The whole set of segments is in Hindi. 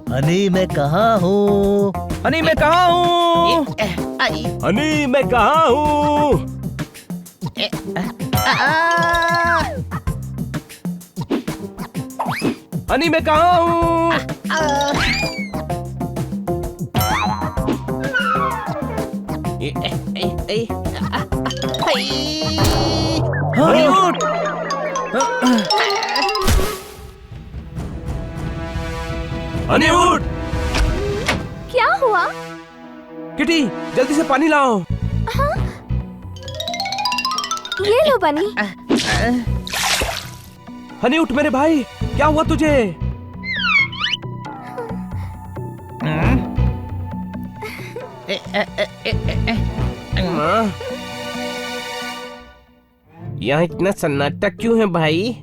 हनी मैं कहाँ हूँ? हनी मैं कहाँ हूँ? हनी मैं कहाँ हूँ? हनी मैं कहाँ हूँ? हनी उठ! हनी उठ! क्या हुआ? किटी, जल्दी से पानी लाओ। ये लो बनी। हनी उठ मेरे भाई, क्या हुआ तुझे? यहाँ इतना सन्नाटा क्यों है भाई?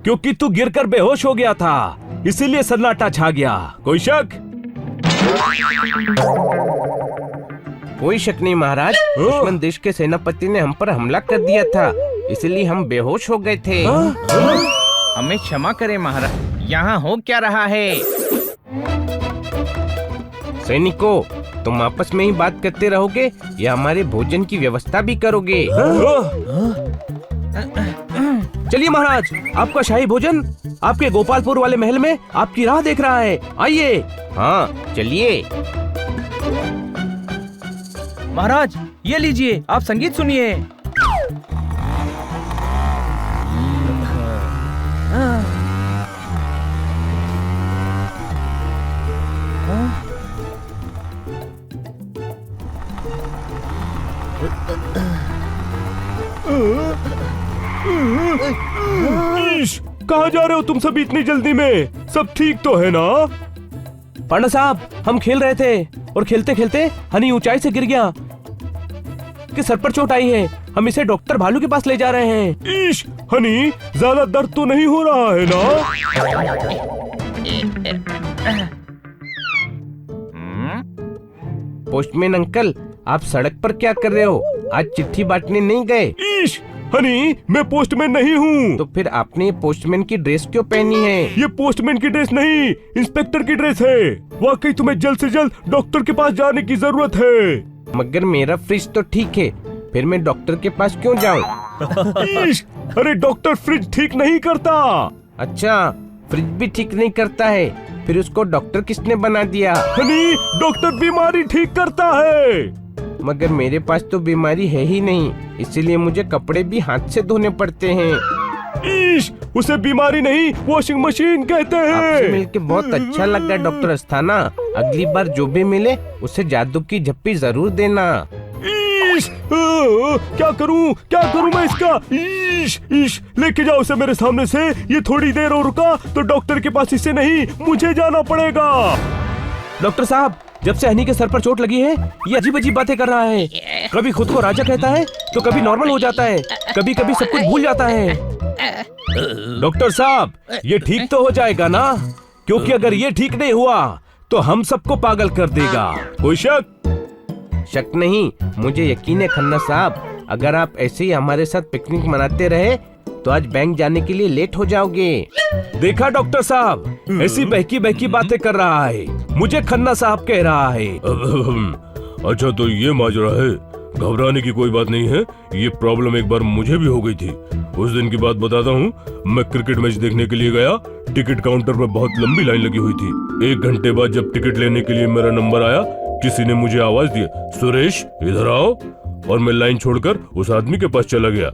क्योंकि तू गिरकर बेहोश हो गया था, इसीलिए सन्नाटा छा गया। कोई शक? कोई शक नहीं महाराज, दुश्मन देश के सेनापति ने हम पर हमला कर दिया था, इसलिए हम बेहोश हो गए थे। हमें क्षमा करें महाराज, यहाँ हो क्या रहा है? सैनिकों, तुम आपस में ही बात करते रहोगे या हमारे भोजन की व्यवस्था भी करोगे? चलिए महाराज, आपका शाही भोजन आपके गोपालपुर वाले महल में आपकी राह देख रहा है। आइए। हाँ चलिए। महाराज ये लीजिए, आप संगीत सुनिए। कहाँ जा रहे हो तुम सब इतनी जल्दी में? सब ठीक तो है ना? पांडा साहब, हम खेल रहे थे और खेलते खेलते हनी ऊंचाई से गिर गया कि सर पर चोट आई है। हम इसे डॉक्टर भालू के पास ले जा रहे हैं। ईश, हनी ज्यादा दर्द तो नहीं हो रहा है ना? पोस्टमैन अंकल, आप सड़क पर क्या कर रहे हो? आज चिट्ठी बांटने नहीं गए? ईश, हनी मैं पोस्टमैन नहीं हूँ। तो फिर आपने ये पोस्टमैन की ड्रेस क्यों पहनी है? ये पोस्टमैन की ड्रेस नहीं, इंस्पेक्टर की ड्रेस है। वाकई तुम्हें जल्द से जल्द डॉक्टर के पास जाने की जरूरत है। मगर मेरा फ्रिज तो ठीक है, फिर मैं डॉक्टर के पास क्यों जाऊँ? अरे डॉक्टर फ्रिज ठीक नहीं करता। अच्छा, फ्रिज भी ठीक नहीं करता है, फिर उसको डॉक्टर किसने बना दिया? हनी, डॉक्टर बीमारी ठीक करता है। मगर मेरे पास तो बीमारी है ही नहीं, इसीलिए मुझे कपड़े भी हाथ से धोने पड़ते हैं। ईश, उसे बीमारी नहीं, वॉशिंग मशीन कहते हैं। आपसे मिलके बहुत अच्छा लगा डॉक्टर अस्थाना। अगली बार जो भी मिले उसे जादू की झप्पी जरूर देना। ईश, क्या करूं मैं इसका? ईश, ईश, लेके जाओ उसे मेरे सामने से। ये थोड़ी देर और रुका तो डॉक्टर के पास इसे नहीं, मुझे जाना पड़ेगा। डॉक्टर साहब, जब से हनी के सर पर चोट लगी है, ये अजीब अजीब बातें कर रहा है। कभी खुद को राजा कहता है तो कभी नॉर्मल हो जाता है, कभी कभी सब कुछ भूल जाता है। डॉक्टर साहब, ये ठीक तो हो जाएगा ना? क्योंकि अगर ये ठीक नहीं हुआ तो हम सबको पागल कर देगा। कोई शक? शक नहीं, मुझे यकीन है खन्ना साहब। अगर आप ऐसे ही हमारे साथ पिकनिक मनाते रहे तो आज बैंक जाने के लिए लेट हो जाओगे। देखा डॉक्टर साहब, ऐसी बहकी बहकी बातें कर रहा है, मुझे खन्ना साहब कह रहा है। अच्छा तो ये माजरा है, घबराने की कोई बात नहीं है। ये प्रॉब्लम एक बार मुझे भी हो गई थी। उस दिन की बात बताता हूँ। मैं क्रिकेट मैच देखने के लिए गया, टिकट काउंटर पर बहुत लंबी लाइन लगी हुई थी। 1 घंटे बाद जब टिकट लेने के लिए मेरा नंबर आया, किसी ने मुझे आवाज दी, सुरेश इधर आओ, और मैं लाइन छोड़कर उस आदमी के पास चला गया।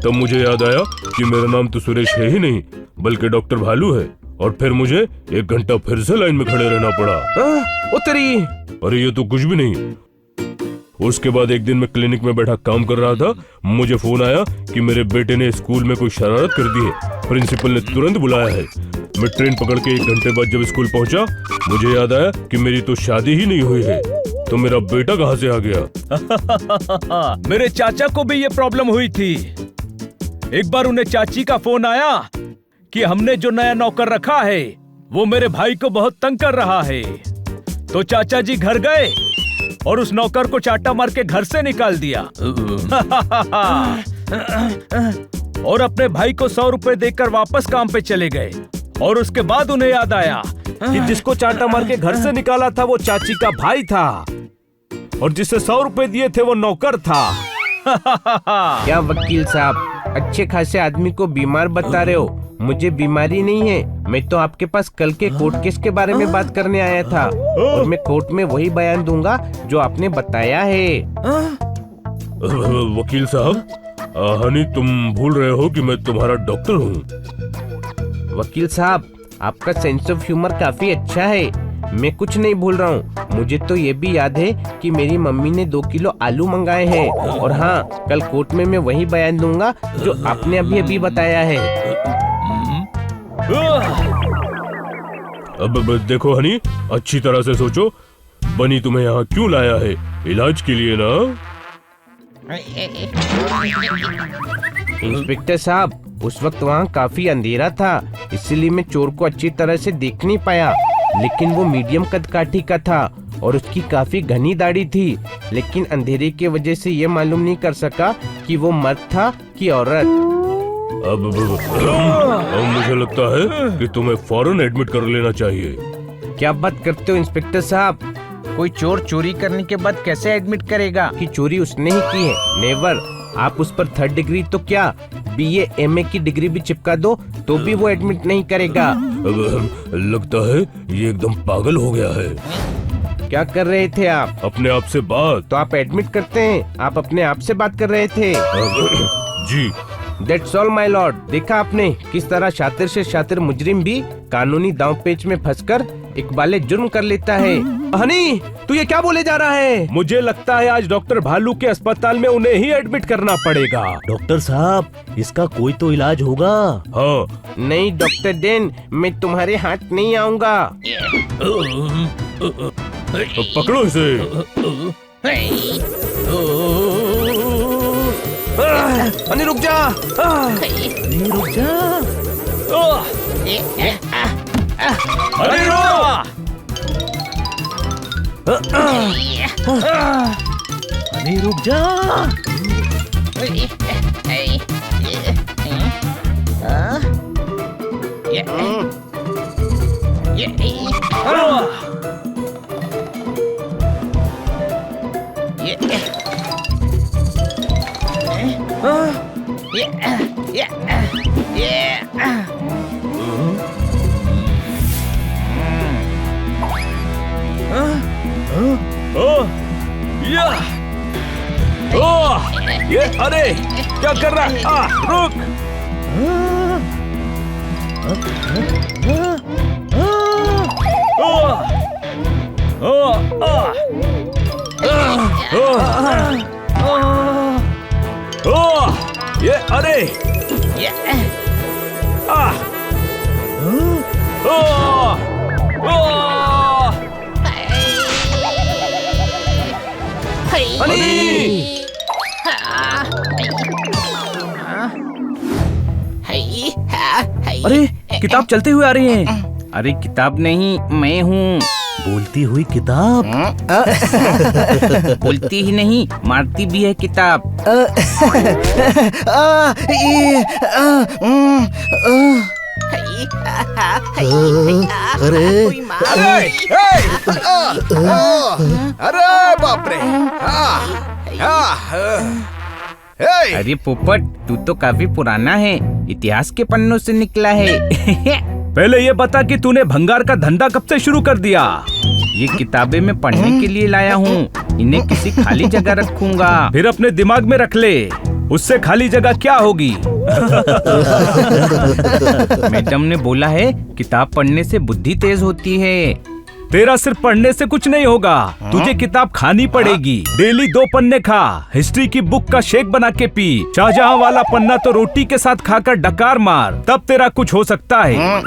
तब मुझे याद आया कि मेरा नाम तो सुरेश है ही नहीं, बल्कि डॉक्टर भालू है। और फिर मुझे 1 घंटा फिर से लाइन में खड़े रहना पड़ा। ओ तेरी! अरे ये तो कुछ भी नहीं। उसके बाद एक दिन मैं क्लिनिक में बैठा काम कर रहा था, मुझे फोन आया कि मेरे बेटे ने स्कूल में कोई शरारत कर दी है। प्रिंसिपल ने तुरंत बुलाया है। मैं ट्रेन पकड़ के 1 घंटे बाद जब स्कूल पहुंचा, मुझे याद आया कि मेरी तो शादी ही नहीं हुई है, तो मेरा बेटा कहाँ से आ गया? मेरे चाचा को भी ये प्रॉब्लम हुई थी। एक बार उन्हें चाची का फोन आया कि हमने जो नया नौकर रखा है वो मेरे भाई को बहुत तंग कर रहा है। तो चाचा जी घर गए और उस नौकर को चाटा मार के घर से निकाल दिया। और अपने भाई को 100 रुपए देकर वापस काम पे चले गए। और उसके बाद उन्हें याद आया कि जिसको चांटा मार के घर से निकाला था वो चाची का भाई था, और जिसे 100 रुपए दिए थे वो नौकर था। क्या वकील साहब, अच्छे खासे आदमी को बीमार बता रहे हो? मुझे बीमारी नहीं है। मैं तो आपके पास कल के कोर्ट केस के बारे में बात करने आया था, और मैं कोर्ट में वही बयान दूंगा जो आपने बताया है। वकील साहब, हनी तुम भूल रहे हो कि मैं तुम्हारा डॉक्टर हूँ। वकील साहब, आपका सेंस ऑफ ह्यूमर काफी अच्छा है। मैं कुछ नहीं भूल रहा हूँ। मुझे तो ये भी याद है कि मेरी मम्मी ने 2 किलो आलू मंगाए हैं। और हाँ, कल कोर्ट में मैं वही बयान दूंगा जो आपने अभी अभी बताया है। अब देखो हनी, अच्छी तरह से सोचो, बनी तुम्हें यहाँ क्यों लाया है? इलाज के लिए ना? इंस्पेक्टर साहब, उस वक्त वहाँ काफी अंधेरा था, इसलिए मैं चोर को अच्छी तरह से देख नहीं पाया। लेकिन वो मीडियम कदकाठी का था और उसकी काफी घनी दाढ़ी थी। लेकिन अंधेरे की वजह से ये मालूम नहीं कर सका कि वो मर्द था कि औरत। अब मुझे लगता है कि तुम्हें फौरन एडमिट कर लेना चाहिए। क्या बात करते हो इंस्पेक्टर साहब? कोई चोर चोरी करने के बाद कैसे एडमिट करेगा? कि चोरी उसने ही की है? नेवर। आप उस पर 3rd डिग्री तो क्या BA MA की डिग्री भी चिपका दो तो भी वो एडमिट नहीं करेगा। अब लगता है ये एकदम पागल हो गया है। क्या कर रहे थे आप? अपने आप से बात। तो आप एडमिट करते हैं, आप अपने आप से बात कर रहे थे। जी। That's all my lord। देखा आपने किस तरह शातिर से शातिर मुजरिम भी कानूनी दांव पेच में फंसकर इकबाले जुर्म कर लेता है। हनी, तू ये क्या बोले जा रहा है? मुझे लगता है आज डॉक्टर भालू के अस्पताल में उन्हें ही एडमिट करना पड़ेगा। डॉक्टर साहब, इसका कोई तो इलाज होगा। हाँ। नहीं डॉक्टर डेन, मैं तुम्हारे हाथ नहीं आऊंगा। पकड़ो इसे। हनी रुक जा। नहीं, रुक जा। अरे रो! नहीं, रुक जा। ये अरे क्या कर रहा है? रुक। ये अरे अरे किताब चलते हुए आ रही है। अरे किताब नहीं, मैं हूँ। बोलती हुई किताब। बोलती ही नहीं, मारती भी है किताब। अरे बाप रे! अरे पोपट, तू तो काफी पुराना है, इतिहास के पन्नों से निकला है। पहले ये बता कि तूने भंगार का धंधा कब से शुरू कर दिया? ये किताबें मैं पढ़ने के लिए लाया हूँ, इन्हें किसी खाली जगह रखूंगा। फिर अपने दिमाग में रख ले, उससे खाली जगह क्या होगी? मैडम ने बोला है किताब पढ़ने से बुद्धि तेज होती है। तेरा सिर्फ पढ़ने से कुछ नहीं होगा, तुझे किताब खानी पड़ेगी। डेली 2 पन्ने खा, हिस्ट्री की बुक का शेक बना के पी। शाहजहां वाला पन्ना तो रोटी के साथ खाकर डकार मार, तब तेरा कुछ हो सकता है।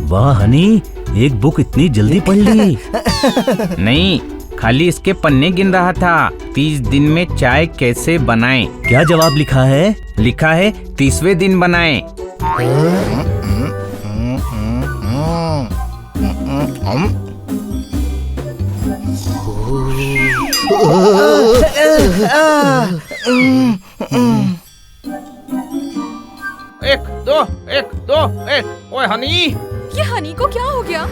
वाह हनी, एक बुक इतनी जल्दी पढ़ ली। नहीं, खाली इसके पन्ने गिन रहा था। 30 दिन में चाय कैसे बनाएं? क्या जवाब लिखा है? लिखा है 30वें दिन बनाएं। एक दो एक। ओए हनी, ये हनी को क्या हो गया?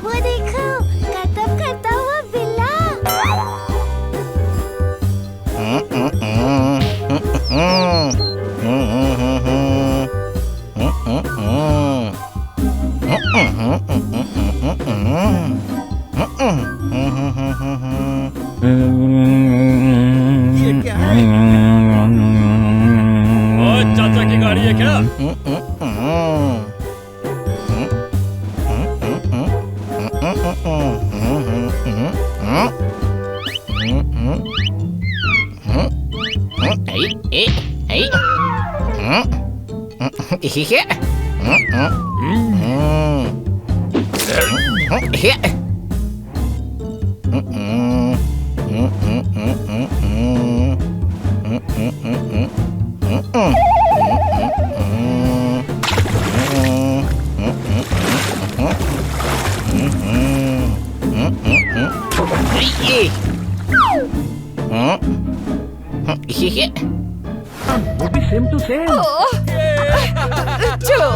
वो देखो, करतब करता हुआ बिल्ला। ये क्या है? ओ, चाचा की गाड़ी है क्या? चलो,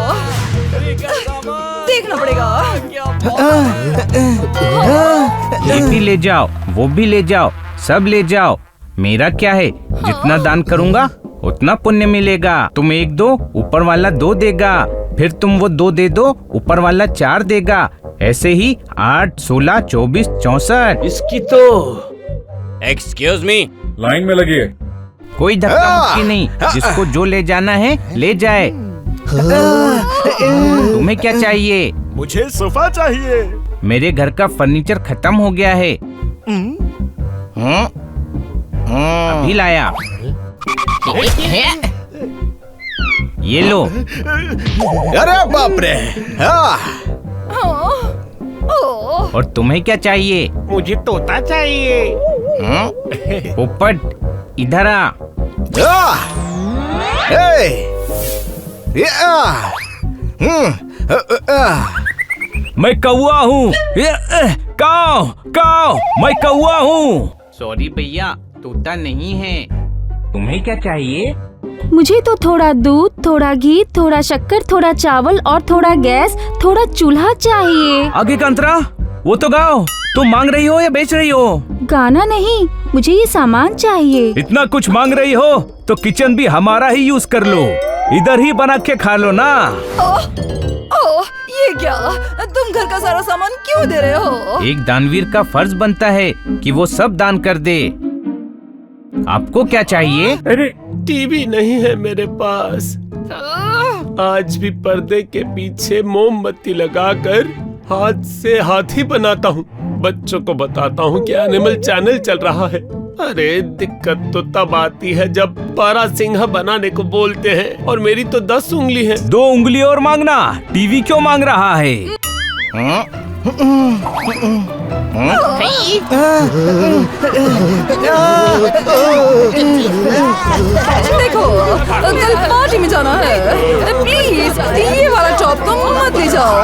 देखना पड़ेगा। ये भी ले जाओ, वो भी ले जाओ, सब ले जाओ। मेरा क्या है, जितना दान करूँगा उतना पुण्य मिलेगा। तुम 1 दो, ऊपर वाला 2 देगा। फिर तुम वो 2 दे दो, ऊपर वाला 4 देगा। ऐसे ही 8, 16, 24, 64। इसकी तो एक्सक्यूज मी, लाइन में लगी। कोई धक्का मुक्की नहीं, जिसको जो ले जाना है ले जाए। तुम्हें क्या चाहिए? मुझे सोफा चाहिए। मेरे घर का फर्नीचर खत्म हो गया है। अभी लाया। ये लो। अरे बाप रे। और तुम्हें क्या चाहिए? मुझे तोता चाहिए। पोपट, इधर आ। मैं कौवा हूँ। काव काव, मैं कौवा हूँ। सॉरी भैया, तोता नहीं है। तुम्हें क्या चाहिए? मुझे तो थोड़ा दूध, थोड़ा घी, थोड़ा शक्कर, थोड़ा चावल और थोड़ा गैस, थोड़ा चूल्हा चाहिए। आगे का अंतरा, वो तो गाओ। तुम मांग रही हो या बेच रही हो? गाना नहीं, मुझे ये सामान चाहिए। इतना कुछ मांग रही हो तो किचन भी हमारा ही यूज कर लो। इधर ही बना के खा लो ना। ओह, ये क्या? तुम घर का सारा सामान क्यों दे रहे हो? एक दानवीर का फर्ज बनता है कि वो सब दान कर दे। आपको क्या चाहिए? अरे टीवी नहीं है मेरे पास। आज भी पर्दे के पीछे मोमबत्ती लगाकर हाथ से हाथी बनाता हूँ। बच्चों को बताता हूँ कि एनिमल चैनल चल रहा है। अरे दिक्कत तो तब आती है जब 12 सिंह बनाने को बोलते हैं और मेरी तो 10 उंगली है। 2 उंगली और मांगना। टीवी क्यों मांग रहा है? देखो, कल पार्टी में जाना है। प्लीज ये वाला चॉप तो मत ले जाओ।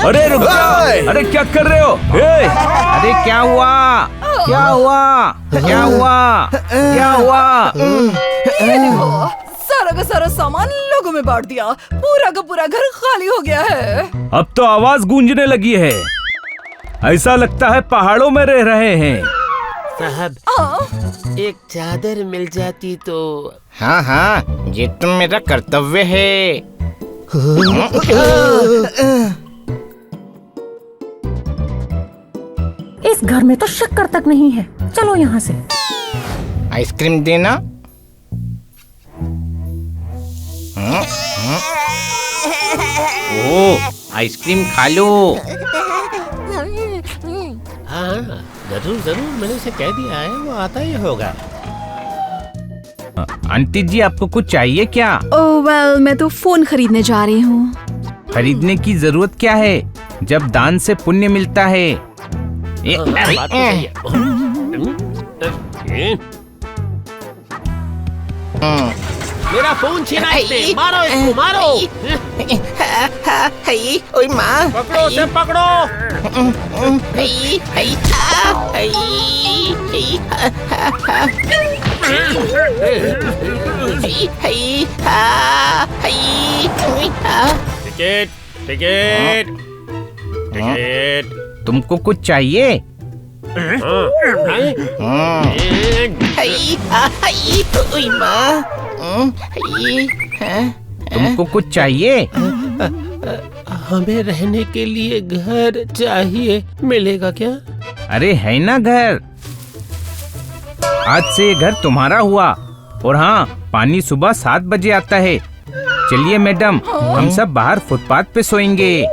अरे रुक जाओ। अरे क्या कर रहे हो? अरे क्या हुआ? क्या हुआ? क्या हुआ? क्या हुआ? ये देखो, सारा का सारा सामान लोगों में बांट दिया। पूरा का पूरा घर खाली हो गया है। अब तो आवाज गूंजने लगी है। ऐसा लगता है पहाड़ों में रह रहे हैं। साहब, एक चादर मिल जाती तो। हाँ हाँ, ये तो मेरा कर्तव्य है। इस घर में तो शक्कर तक नहीं है। चलो यहाँ से। आइसक्रीम देना। ओ, आइसक्रीम खा लो। हाँ जरूर जरूर, मैंने उसे कह दिया है, वो आता ही होगा। आंटी जी आपको कुछ चाहिए क्या? ओह वेल, मैं तो फोन खरीदने जा रही हूँ। खरीदने की जरूरत क्या है जब दान से पुण्य मिलता है। मेरा फोन छीना इसने, मारो इसको, मारो। ओए माँ, पकड़ो उसे, पकड़ो। Ticket ticket ticket. तुमको कुछ चाहिए? तुमको कुछ चाहिए? हमें रहने के लिए घर चाहिए, मिलेगा क्या? अरे है ना घर। आज से ये घर तुम्हारा हुआ। और हाँ, पानी सुबह 7 बजे आता है। चलिए मैडम, हम सब बाहर फुटपाथ पे सोएंगे।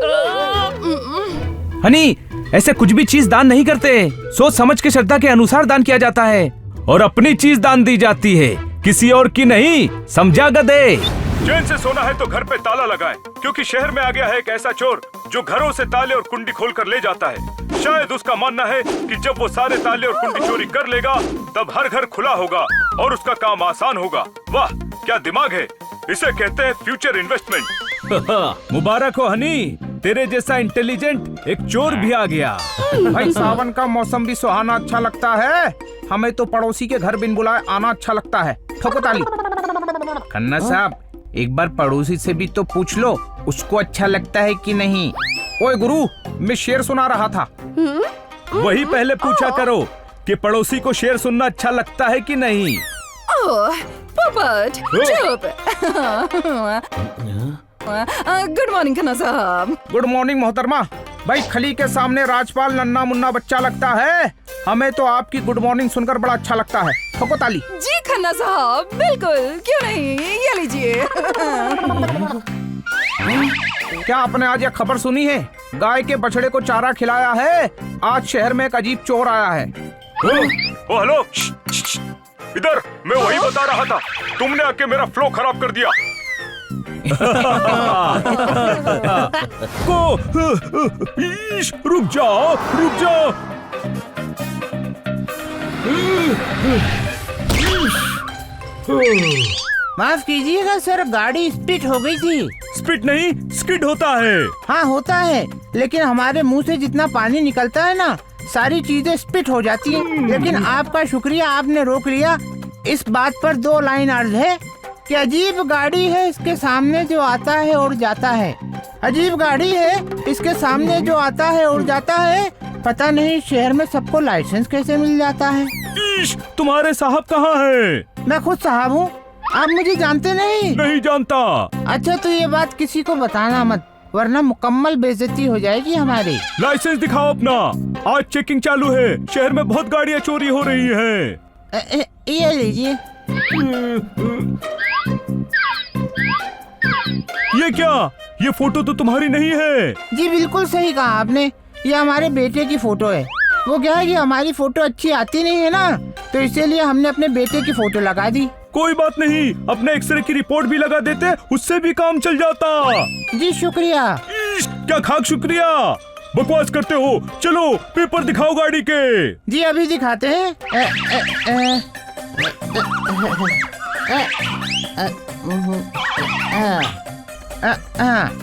हनी, ऐसे कुछ भी चीज दान नहीं करते। सोच समझ के श्रद्धा के अनुसार दान किया जाता है और अपनी चीज दान दी जाती है, किसी और की नहीं। समझा गधे? चैन से सोना है तो घर पे ताला लगाएं, क्योंकि शहर में आ गया है एक ऐसा चोर जो घरों से ताले और कुंडी खोल कर ले जाता है। शायद उसका मानना है कि जब वो सारे ताले और कुंडी चोरी कर लेगा तब हर घर खुला होगा और उसका काम आसान होगा। वाह, क्या दिमाग है! इसे कहते हैं फ्यूचर इन्वेस्टमेंट। मुबारक हो हनी, तेरे जैसा इंटेलिजेंट एक चोर भी आ गया। भाई सावन का मौसम भी सुहाना अच्छा लगता है। हमें तो पड़ोसी के घर बिन बुलाए आना अच्छा लगता है। ठोको ताली। खन्ना साहब, एक बार पड़ोसी से भी तो पूछ लो उसको अच्छा लगता है कि नहीं। ओए गुरु, मैं शेर सुना रहा था। वही पहले पूछा करो कि पड़ोसी को शेर सुनना अच्छा लगता है कि नहीं। ओह पोपट, चुप। गुड मॉर्निंग खन्ना साहब। गुड मॉर्निंग मोहतरमा। भाई खली के सामने राजपाल नन्ना मुन्ना बच्चा लगता है। हमें तो आपकी गुड मॉर्निंग सुनकर बड़ा अच्छा लगता है। ठोको ताली। जी खन्ना साहब, बिल्कुल, क्यों नहीं, ये लीजिए। क्या आपने आज यह खबर सुनी है? गाय के बछड़े को चारा खिलाया है। आज शहर में एक अजीब चोर आया है। ओ हेलो, इधर, मैं वही बता रहा था। तुमने आके मेरा फ्लो खराब कर दिया। रुक जाओ, रुक जाओ। माफ कीजिएगा सर, गाड़ी स्पिट हो गई थी। स्पिट नहीं, स्किड होता है। हाँ होता है, लेकिन हमारे मुंह से जितना पानी निकलता है ना, सारी चीजें स्पिट हो जाती हैं। लेकिन आपका शुक्रिया, आपने रोक लिया। इस बात पर 2 लाइन अर्ज है कि अजीब गाड़ी है, इसके सामने जो आता है उड़ जाता है। अजीब गाड़ी है, इसके सामने जो आता है उड़ जाता है। पता नहीं शहर में सबको लाइसेंस कैसे मिल जाता है। तुम्हारे साहब कहाँ है? मैं खुद साहब हूँ, आप मुझे जानते नहीं? नहीं जानता। अच्छा, तो ये बात किसी को बताना मत, वरना मुकम्मल बेइज्जती हो जाएगी हमारी। लाइसेंस दिखाओ अपना, आज चेकिंग चालू है। शहर में बहुत गाड़ियाँ चोरी हो रही हैं। ये लीजिए। ये क्या? ये फोटो तो तुम्हारी नहीं है। जी बिल्कुल सही कहा आपने, ये हमारे बेटे की फोटो है। वो क्या है कि हमारी फोटो अच्छी आती नहीं है ना, तो इसीलिए हमने अपने बेटे की फोटो लगा दी। कोई बात नहीं, अपने एक्सरे की रिपोर्ट भी लगा देते, उससे भी काम चल जाता। जी शुक्रिया। क्या खाक शुक्रिया, बकवास करते हो। चलो पेपर दिखाओ गाड़ी के। जी अभी दिखाते हैं।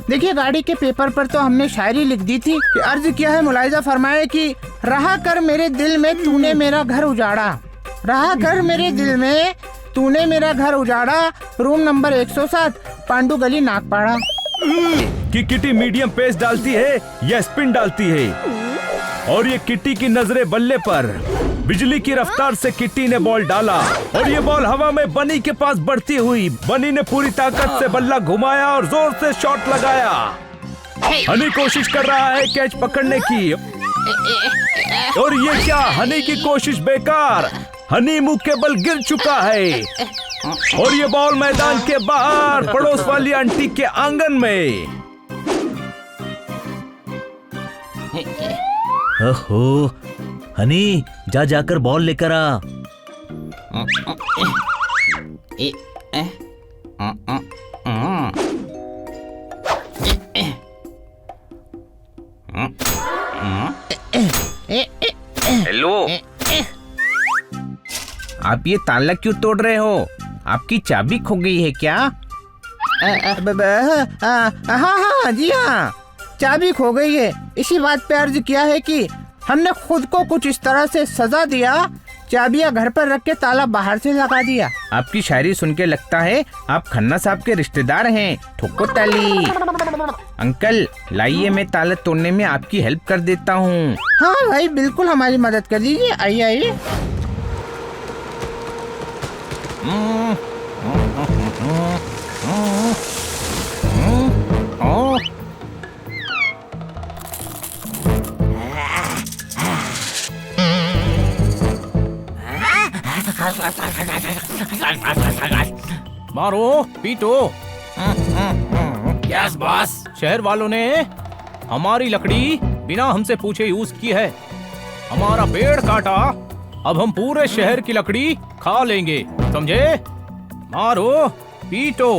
देखिए, गाड़ी के पेपर पर तो हमने शायरी लिख दी थी कि अर्ज किया है मुलाहिजा फरमाए कि रहा कर मेरे दिल में तूने मेरा घर उजाड़ा। रहा कर मेरे दिल में तूने मेरा घर उजाड़ा। रूम नंबर 107, पांडू गली, नागपाड़ा। कि किटी मीडियम पेस डालती है या स्पिन डालती है, और ये किटी की नजरे बल्ले पर। बिजली की रफ्तार से किटी ने बॉल डाला और ये बॉल हवा में बनी के पास बढ़ती हुई। बनी ने पूरी ताकत से बल्ला घुमाया और जोर से शॉट लगाया। हनी कोशिश कर रहा है कैच पकड़ने की, और ये क्या, हनी की कोशिश बेकार। हनी मुंह के बल गिर चुका है और ये बॉल मैदान के बाहर पड़ोस वाली आंटी के आंगन में। ओहो, हनी जा जाकर बॉल लेकर आ। हेलो, आप ये ताला क्यों तोड़ रहे हो? आपकी चाबी खो गई है क्या? हाँ जी हाँ, चाबी खो गई है। इसी बात पे अर्ज किया है कि हमने खुद को कुछ इस तरह से सजा दिया, चाबियां घर पर रख के ताला बाहर से लगा दिया। आपकी शायरी सुन के लगता है आप खन्ना साहब के रिश्तेदार हैं। ठोको ताली। अंकल लाइए, मैं ताला तोड़ने में आपकी हेल्प कर देता हूँ। हाँ भाई, बिल्कुल हमारी मदद कर दीजिए। आइए आइए। मारो पीटो। Yes boss. शहर वालों ने हमारी लकड़ी बिना हमसे पूछे यूज की है, हमारा पेड़ काटा, अब हम पूरे शहर की लकड़ी खा लेंगे, समझे? मारो पीटो।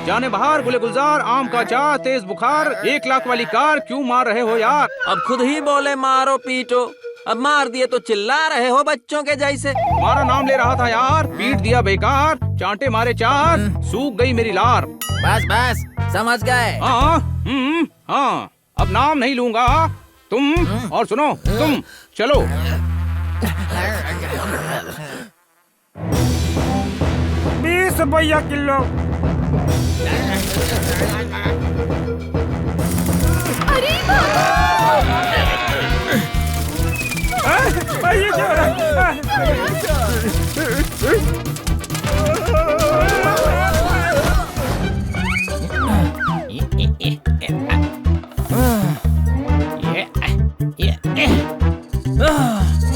जाने बाहर, गुले गुलजार, आम का चार, तेज बुखार, 1 लाख वाली कार, क्यों मार रहे हो यार? अब खुद ही बोले मारो पीटो, अब मार दिए तो चिल्ला रहे हो बच्चों के जैसे। तुम्हारा नाम ले रहा था यार, पीट दिया बेकार, चांटे मारे 4, सूख गई मेरी लार। बस बस समझ गए। हाँ, अब नाम नहीं लूंगा। तुम और सुनो, तुम चलो। ₹20 किलो।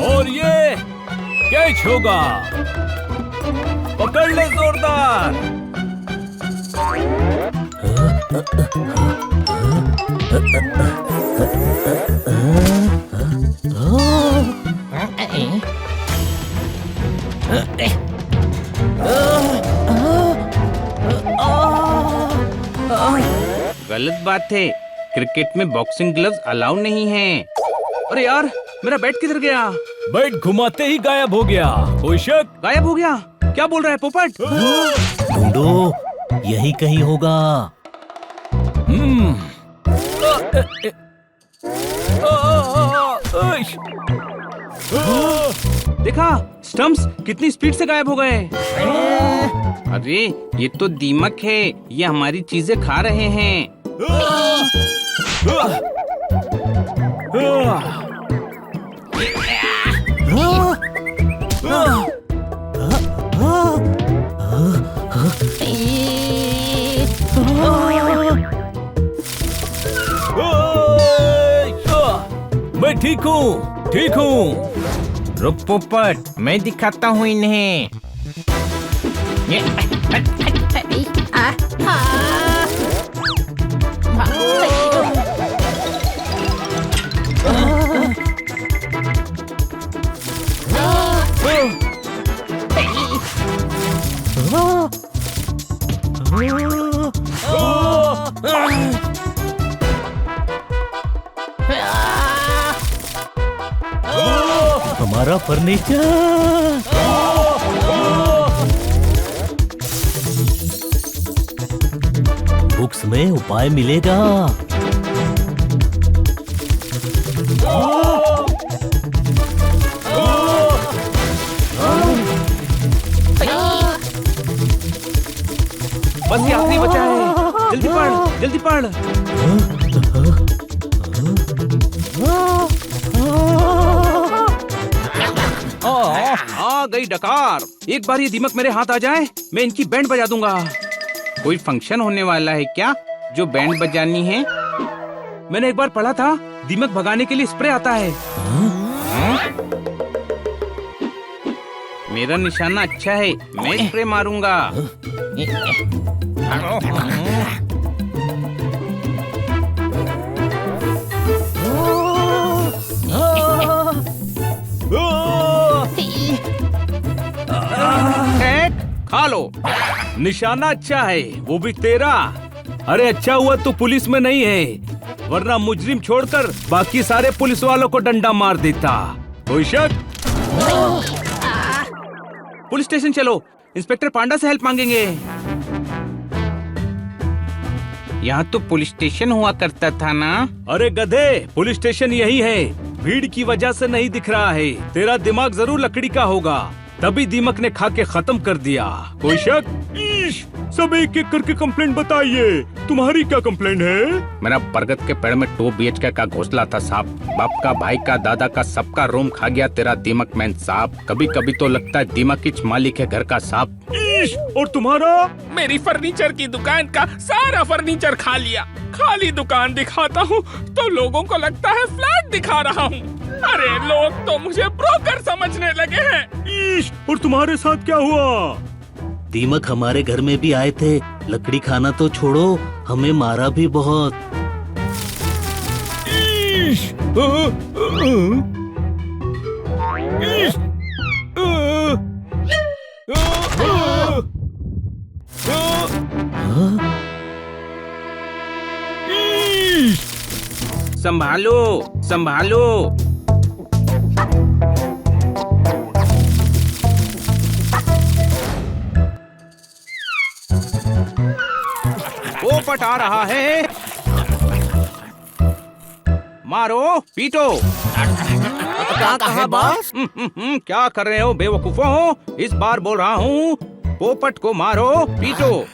और ये कैच होगा, पकड़ ले जोरदार। गलत बात है, क्रिकेट में बॉक्सिंग ग्लव्स अलाउ नहीं है। अरे यार, मेरा बैट किधर गया? बैट घुमाते ही गायब हो गया। कोई शक? गायब हो गया? क्या बोल रहा है पोपट? ढूंढो, यही कहीं होगा। देखा, स्टंप्स कितनी स्पीड से गायब हो गए। अरे ये तो दीमक है, ये हमारी चीजें खा रहे हैं। मैं ठीक हूँ, ठीक हूँ। रुक पोपट, मैं दिखाता हूँ इन्हें। हमारा फर्नीचर। बुक्स में उपाय मिलेगा। बस ये आखिरी बचा है, जल्दी पढ़, जल्दी पढ़। आ गई डकार। एक बार ये दीमक मेरे हाथ आ जाए, मैं इनकी बैंड बजा दूंगा। कोई फंक्शन होने वाला है क्या जो बैंड बजानी है? मैंने एक बार पढ़ा था, दीमक भगाने के लिए स्प्रे आता है। मेरा निशाना अच्छा है, मैं स्प्रे मारूंगा। खा लो। निशाना अच्छा है, वो भी तेरा। अरे अच्छा हुआ तू पुलिस में नहीं है, वरना मुजरिम छोड़कर बाकी सारे पुलिस वालों को डंडा मार देता। कोई शक? पुलिस स्टेशन चलो, इंस्पेक्टर पांडा से हेल्प मांगेंगे। यहाँ तो पुलिस स्टेशन हुआ करता था ना? अरे गधे, पुलिस स्टेशन यही है। भीड़ की वजह से नहीं दिख रहा है। तेरा दिमाग जरूर लकड़ी का होगा, तभी दीमक ने खा के खत्म कर दिया। कोई शक? ईश, सब एक एक करके कंप्लेंट बताइए। तुम्हारी क्या कंप्लेंट है? मेरा बरगद के पेड़ में 2 BHK का घोंसला था साहब। बाप का, भाई का, दादा का, सबका रूम खा गया तेरा दीमक मैन साहब। कभी कभी तो लगता है दीमक ही मालिक है घर का साहब। ईश, और तुम्हारा? मेरी फर्नीचर की दुकान का सारा फर्नीचर खा लिया। खाली दुकान दिखाता हूँ तो लोगों को लगता है फ्लैट दिखा रहा हूँ। अरे लोग तो मुझे ब्रोकर समझने लगे हैं। ईश, और तुम्हारे साथ क्या हुआ? दीमक हमारे घर में भी आए थे। लकड़ी खाना तो छोड़ो, हमें मारा भी बहुत। ईश, ईश, संभालो, संभालो। पोपट आ रहा है, मारो पीटो। क्या कहा बॉस? क्या कर रहे हो बेवकूफों? इस बार बोल रहा हूँ, पोपट को मारो पीटो।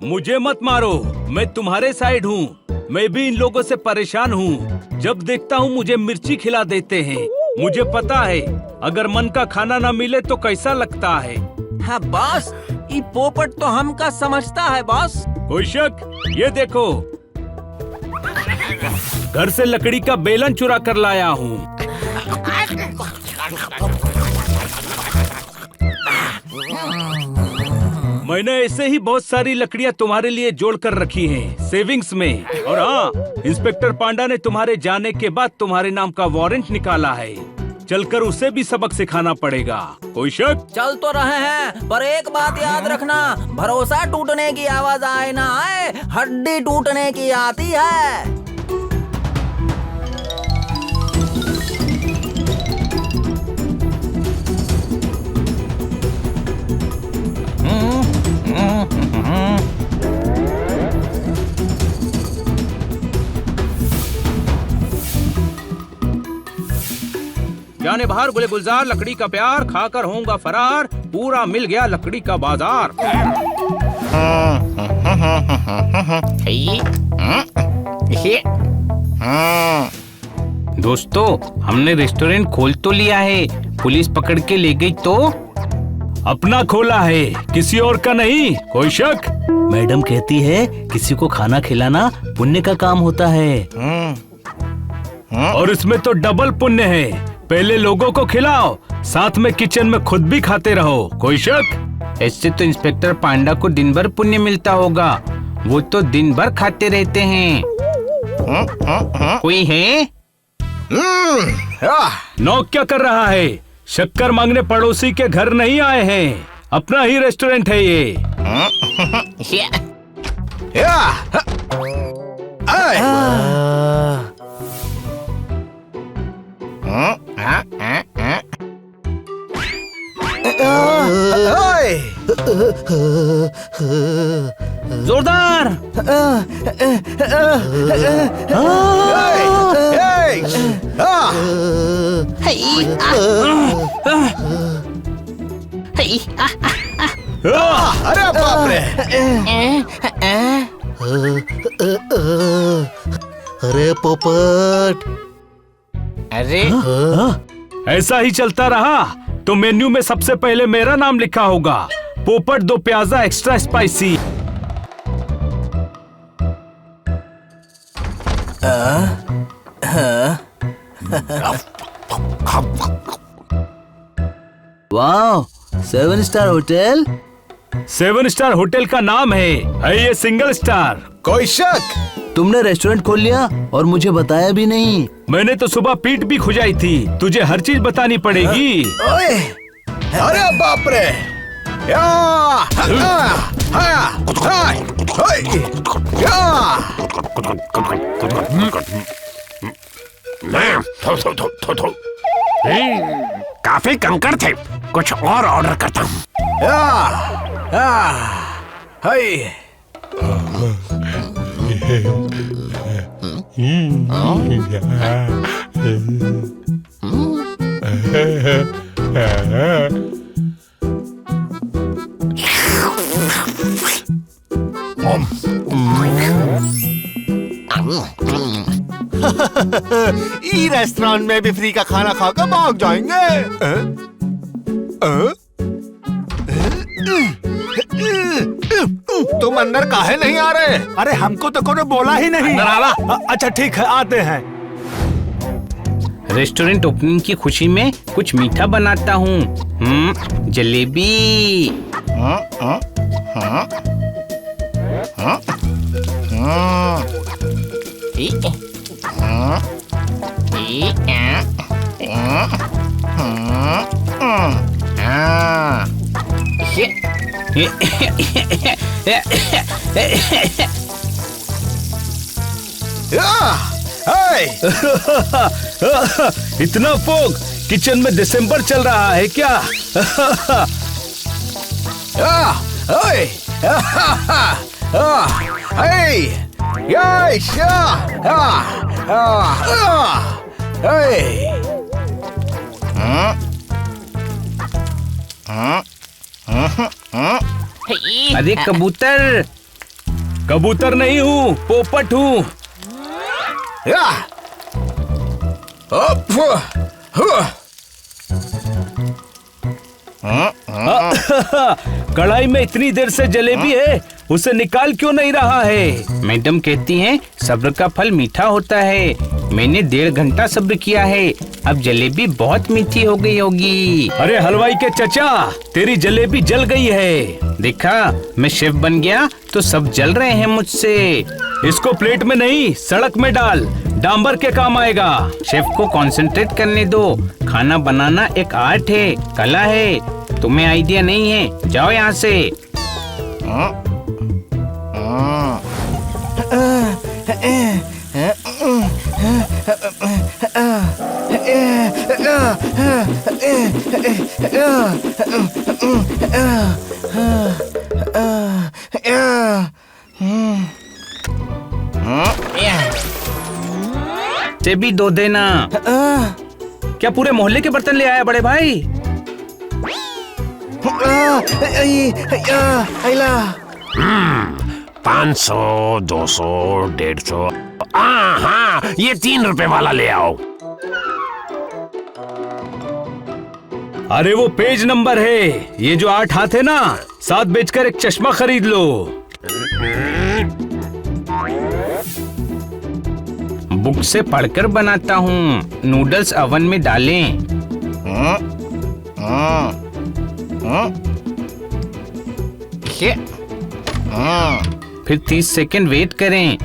मुझे मत मारो, मैं तुम्हारे साइड हूँ। मैं भी इन लोगों से परेशान हूँ। जब देखता हूँ मुझे मिर्ची खिला देते हैं। मुझे पता है अगर मन का खाना ना मिले तो कैसा लगता है। हाँ बॉस, ये पोपट तो हमका समझता है बॉस। कोई शक? ये देखो, घर से लकड़ी का बेलन चुरा कर लाया हूँ। मैंने ऐसे ही बहुत सारी लकड़ियाँ तुम्हारे लिए जोड़ कर रखी हैं, सेविंग्स में। और हाँ, इंस्पेक्टर पांडा ने तुम्हारे जाने के बाद तुम्हारे नाम का वारंट निकाला है। चलकर उसे भी सबक सिखाना पड़ेगा। कोई शक? चल तो रहे हैं, पर एक बात याद रखना, भरोसा टूटने की आवाज आए ना आए, हड्डी टूटने की आती है। जाने बाहर गुले गुलजार, लकड़ी का प्यार खाकर होऊंगा फरार। पूरा मिल गया लकड़ी का बाजार। दोस्तों, हमने रेस्टोरेंट खोल तो लिया है, पुलिस पकड़ के ले गई तो? अपना खोला है, किसी और का नहीं। कोई शक? मैडम कहती है किसी को खाना खिलाना पुण्य का काम होता है। और इसमें तो डबल पुण्य है। पहले लोगों को खिलाओ, साथ में किचन में खुद भी खाते रहो। कोई शक? ऐसे तो इंस्पेक्टर पांडा को दिन भर पुण्य मिलता होगा, वो तो दिन भर खाते रहते हैं। कोई है? नॉक क्या कर रहा है? शक्कर मांगने पड़ोसी के घर नहीं आए हैं, अपना ही रेस्टोरेंट है ये। जोरदार! अरे बाप रे! अरे पोपट! अरे ऐसा ही चलता रहा तो मेन्यू में सबसे पहले मेरा नाम लिखा होगा, पोपट 2 प्याजा एक्स्ट्रा स्पाइसी। वाह, 7 स्टार होटल। 7 स्टार होटल का नाम है ये सिंगल स्टार। कोई शक? तुमने रेस्टोरेंट खोल लिया और मुझे बताया भी नहीं। मैंने तो सुबह पीठ भी खुजाई थी, तुझे हर चीज बतानी पड़ेगी। ओए! अरे बाप रे! काफी कंकड़ थे, कुछ और ऑर्डर करता हूँ। ई रेस्टोरेंट में भी फ्री का खाना खाकर भाग जाएंगे। तुम अंदर काहे नहीं आ रहे? अरे हमको तो कोई बोला ही नहीं। अंदर आवा। अच्छा ठीक है, आते हैं। रेस्टोरेंट ओपनिंग की खुशी में कुछ मीठा बनाता हूँ। जलेबी। इतना फोग, किचन में दिसंबर चल रहा है क्या? अरे कबूतर। कबूतर नहीं हूँ, पोपट हूँ। कढ़ाई में इतनी देर से जलेबी है, उसे निकाल क्यों नहीं रहा है? मैडम कहती हैं सब्र का फल मीठा होता है। मैंने 1.5 घंटा सब्र किया है, अब जलेबी बहुत मीठी हो गई होगी। अरे हलवाई के चचा, तेरी जलेबी जल गई है। देखा, मैं शेफ बन गया तो सब जल रहे हैं मुझसे। इसको प्लेट में नहीं, सड़क में डाल, डांबर के काम आएगा। शेफ को कंसंट्रेट करने दो। खाना बनाना एक आर्ट है, कला है। तुम्हें आइडिया नहीं है, जाओ यहाँ से। से भी दो देना। क्या पूरे मोहल्ले के बर्तन ले आया बड़े भाई? 500, 200, 150। हाँ, ये 3 रुपए वाला ले आओ। अरे वो पेज नंबर है, ये जो 8 हाथ है ना, 7 बेचकर एक चश्मा खरीद लो। बुक से पढ़कर बनाता हूँ। नूडल्स ओवन में डालें। फिर 30 सेकंड वेट करें।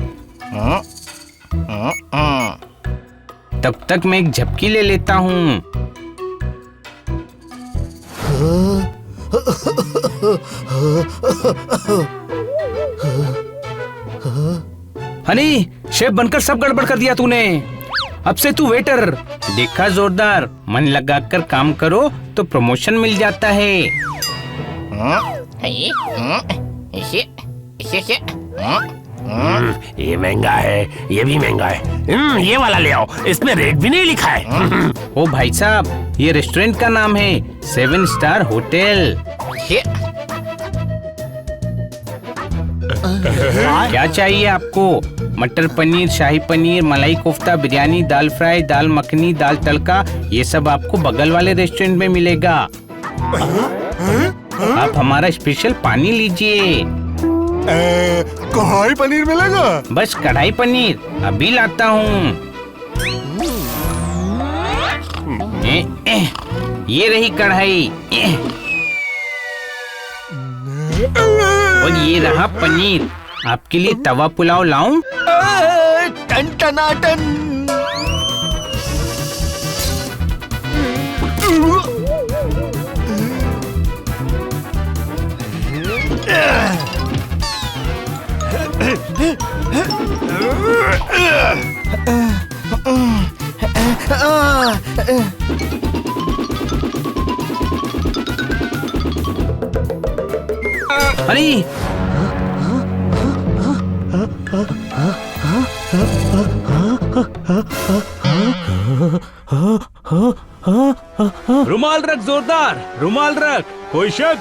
तब तक मैं एक झपकी ले लेता हूँ। हनी, शेफ बनकर सब गड़बड़ कर दिया तूने। अब से तू वेटर। देखा जोरदार, मन लगाकर काम करो तो प्रमोशन मिल जाता है। ये महंगा है, ये भी महंगा है। ये वाला ले आओ, इसमें रेट भी नहीं लिखा है। ओ भाई साहब, ये रेस्टोरेंट का नाम है 7 स्टार होटल। क्या चाहिए आपको? मटर पनीर, शाही पनीर, मलाई कोफ्ता, बिरयानी, दाल फ्राई, दाल मखनी, दाल तड़का, ये सब आपको बगल वाले रेस्टोरेंट में मिलेगा। आप हमारा स्पेशल पानी लीजिए। कढ़ाई पनीर मिलेगा? बस कढ़ाई पनीर अभी लाता हूँ। ये रही कढ़ाई। और ये रहा पनीर। आपके लिए तवा पुलाव लाऊं? टन टनाटन। अरे रुमाल रख, जोरदार रुमाल रख। कोई शक?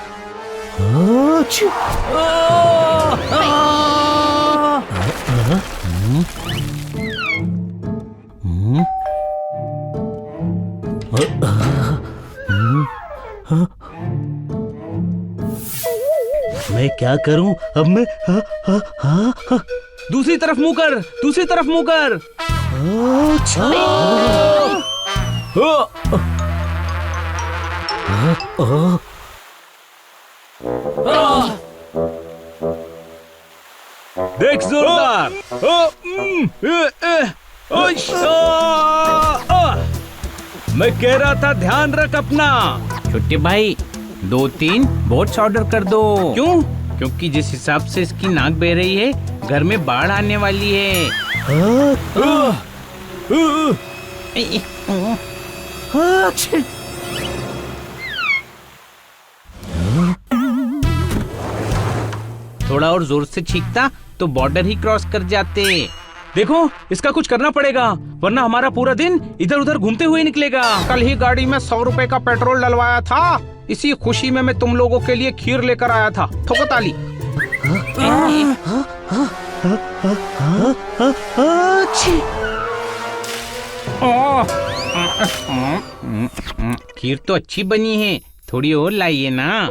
मैं क्या करूं अब? मैं दूसरी तरफ मुंह कर, दूसरी तरफ मुंह कर। देख जोरदार। मैं कह रहा था ध्यान रख अपना। छोटे भाई 2-3 बोट्स ऑर्डर कर दो। क्यों? क्योंकि जिस हिसाब से इसकी नाक बह रही है, घर में बाढ़ आने वाली है। थोड़ा और जोर से छींकता तो बॉर्डर ही क्रॉस कर जाते। देखो, इसका कुछ करना पड़ेगा, वरना हमारा पूरा दिन इधर उधर घूमते हुए निकलेगा। कल ही गाड़ी में 100 रुपए का पेट्रोल डलवाया था, इसी खुशी में मैं तुम लोगों के लिए खीर लेकर आया था। ठोको ताली। खीर तो अच्छी बनी है, थोड़ी और लाइए ना।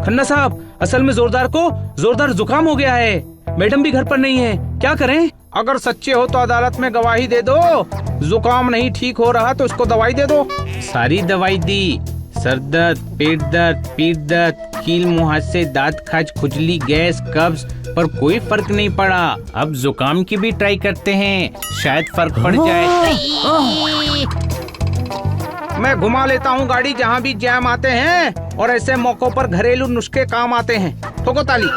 खन्ना साहब, असल में जोरदार को जोरदार जुकाम हो गया है। मैडम भी घर पर नहीं है, क्या करें? अगर सच्चे हो तो अदालत में गवाही दे दो। जुकाम नहीं ठीक हो रहा तो इसको दवाई दे दो। सारी दवाई दी, सर दर्द, पेट दर्द, पीठ दर्द, कील मुहासे, दांत खाज, खुजली, गैस, कब्ज, पर कोई फर्क नहीं पड़ा। अब जुकाम की भी ट्राई करते हैं, शायद फर्क पड़ जाए। मैं घुमा लेता हूँ गाड़ी जहाँ भी जैम आते हैं, और ऐसे मौकों पर घरेलू नुस्खे काम आते हैं। ठोको ताली।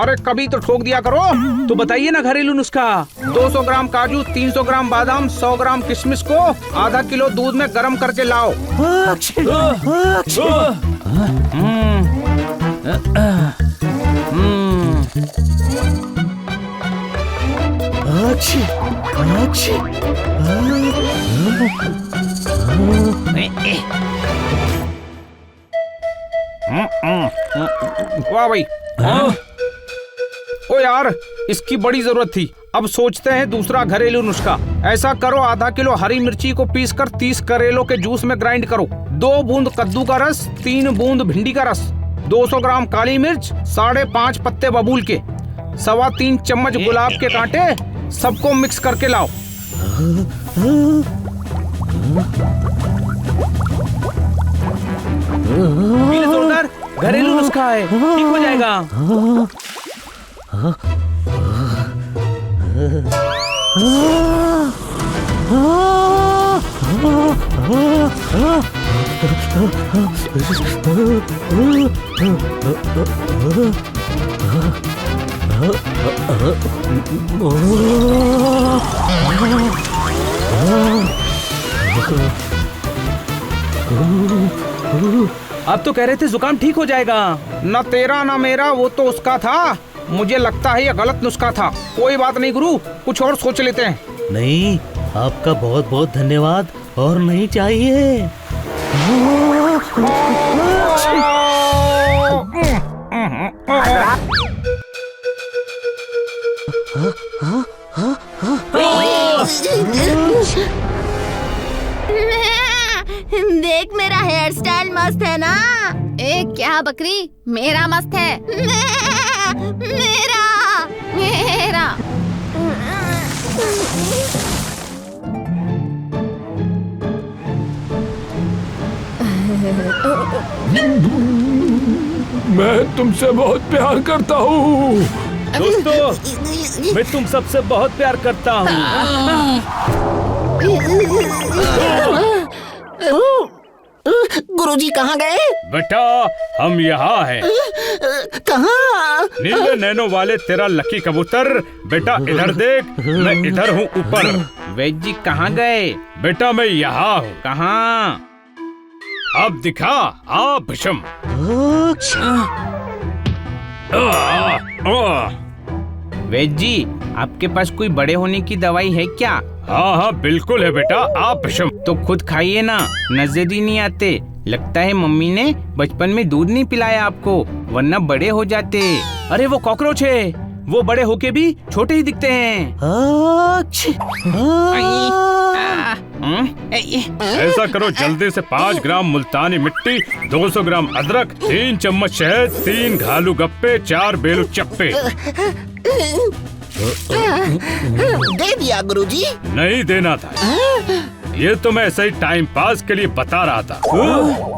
अरे कभी तो ठोक दिया करो। तो बताइए ना घरेलू नुस्खा। 200 ग्राम काजू, 300 ग्राम बादाम, 100 ग्राम किशमिश को आधा किलो दूध में गर्म करके लाओ। वाह भाई। ओ यार, इसकी बड़ी जरूरत थी। अब सोचते हैं दूसरा घरेलू नुस्खा। ऐसा करो, आधा किलो हरी मिर्ची को पीसकर 30 करेलों के जूस में ग्राइंड करो। 2 बूंद कद्दू का रस, 3 बूंद भिंडी का रस, 200 ग्राम काली मिर्च, 5.5 पत्ते बबूल के, 3.25 चम्मच गुलाब के कांटे, सबको मिक्स करके लाओ। जोरदार घरेलू नुस्खा है, ठीक हो जाएगा। अब तो कह रहे थे जुकाम ठीक हो जाएगा। न तेरा न मेरा, वो तो उसका था। मुझे लगता है ये गलत नुस्खा था। कोई बात नहीं गुरु, कुछ और सोच लेते हैं। नहीं, आपका बहुत बहुत धन्यवाद, और नहीं चाहिए। देख, मेरा हेयर स्टाइल मस्त है ना? क्या बकरी, मेरा मस्त है। मेरा मेरा मैं तुमसे बहुत प्यार करता हूँ। दोस्तों, मैं तुम सबसे बहुत प्यार करता हूँ। गुरुजी कहाँ गए? बेटा हम यहाँ हैं। कहाँ? नीले नैनो वाले तेरा लकी कबूतर। बेटा इधर देख, मैं इधर हूँ ऊपर। वैद्य जी कहाँ गए? बेटा मैं यहाँ हूँ। कहाँ? अब दिखा आ भीषम। वैद्य जी आपके पास कोई बड़े होने की दवाई है क्या? हाँ हाँ बिल्कुल है बेटा, आप भीषम। तो खुद खाइए ना, नजर ही नहीं आते। लगता है मम्मी ने बचपन में दूध नहीं पिलाया आपको, वरना बड़े हो जाते। अरे वो कॉकरोच है, वो बड़े होके भी छोटे ही दिखते हैं। ऐसा करो जल्दी से 5 ग्राम मुल्तानी मिट्टी, 200 ग्राम अदरक, 3 चम्मच शहद, 3 घालू गप्पे, 4 बेलू चप्पे। दे दिया गुरुजी? नहीं देना था, ये तो मैं ऐसे ही टाइम पास के लिए बता रहा था।